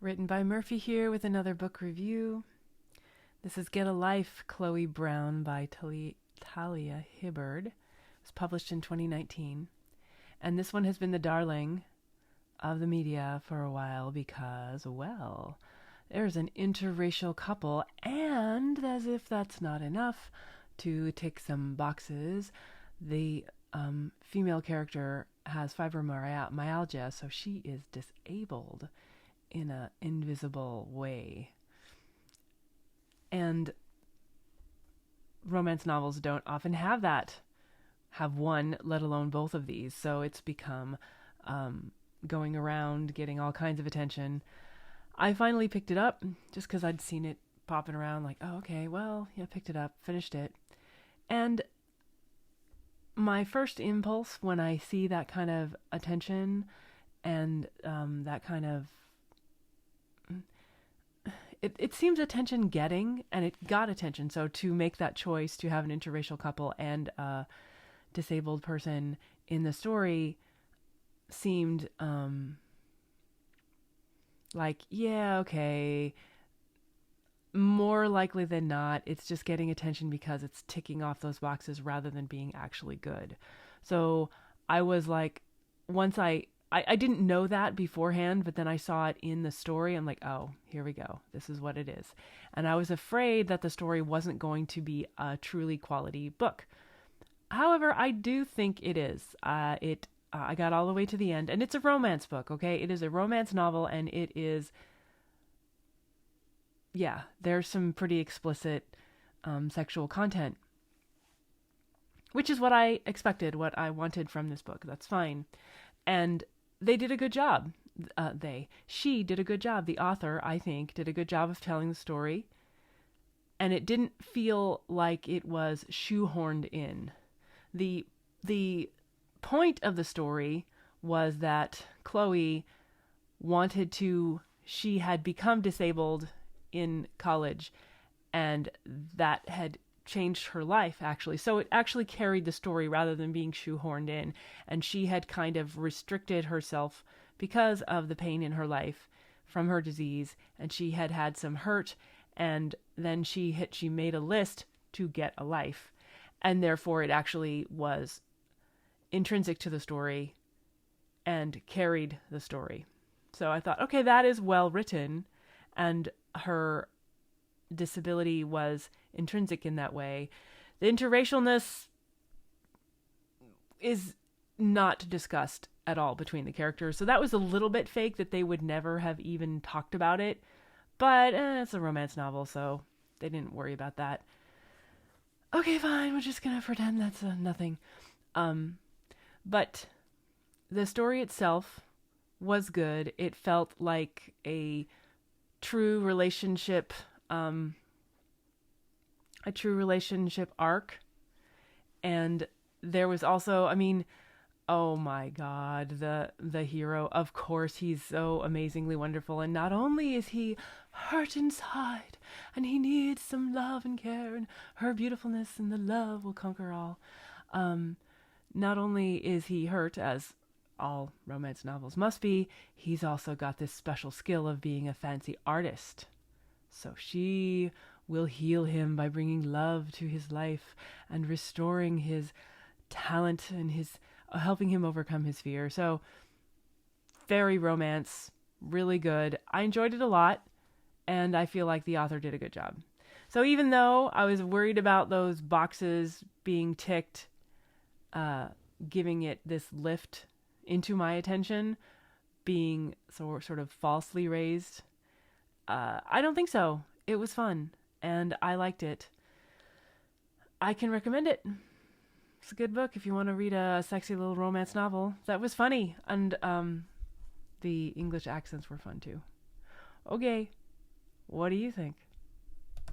Written by Murphy here with another book review. This is Get a Life, Chloe Brown by Talia Hibbard. It was published in 2019. And this one has been the darling of the media for a while because, well, there's an interracial couple, and as if that's not enough to tick some boxes, the female character has fibromyalgia, so she is disabled in an invisible way. And romance novels don't often have one, let alone both of these. So it's become going around, getting all kinds of attention. I finally picked it up just because I'd seen it popping around, like, oh, okay, well, yeah, picked it up, finished it. And my first impulse when I see that kind of attention and that kind of it seems attention getting, and it got attention. So to make that choice to have an interracial couple and a disabled person in the story seemed like, yeah, okay. More likely than not, it's just getting attention because it's ticking off those boxes rather than being actually good. So I was like, once I didn't know that beforehand, but then I saw it in the story. I'm like, oh, here we go. This is what it is. And I was afraid that the story wasn't going to be a truly quality book. However, I do think it is. I got all the way to the end, and it's a romance book, okay? It is a romance novel, and it is, yeah, there's some pretty explicit sexual content, which is what I expected, what I wanted from this book. That's fine. And they did a good job. She did a good job. The author, I think, did a good job of telling the story. And it didn't feel like it was shoehorned in. The point of the story was that Chloe she had become disabled in college, and that had changed her life, actually. So it actually carried the story rather than being shoehorned in. And she had kind of restricted herself because of the pain in her life from her disease. And she had had some hurt. And then she made a list to get a life. And therefore it actually was intrinsic to the story and carried the story. So I thought, okay, that is well written. And her disability was intrinsic in that way. The interracialness is not discussed at all between the characters. So that was a little bit fake, that they would never have even talked about it. But it's a romance novel, so they didn't worry about that. Okay, fine, we're just gonna pretend that's nothing. But the story itself was good. It felt like a true relationship arc. And there was also, oh my God, the hero, of course, he's so amazingly wonderful. And not only is he hurt inside and he needs some love and care, and her beautifulness and the love will conquer all. Not only is he hurt, as all romance novels must be, he's also got this special skill of being a fancy artist. So she will heal him by bringing love to his life and restoring his talent and helping him overcome his fear. So very romance, really good. I enjoyed it a lot, and I feel like the author did a good job. So even though I was worried about those boxes being ticked, giving it this lift into my attention, being sort of falsely raised, I don't think so. It was fun, and I liked it. I can recommend it. It's a good book if you want to read a sexy little romance novel that was funny, and the English accents were fun too. Okay, what do you think?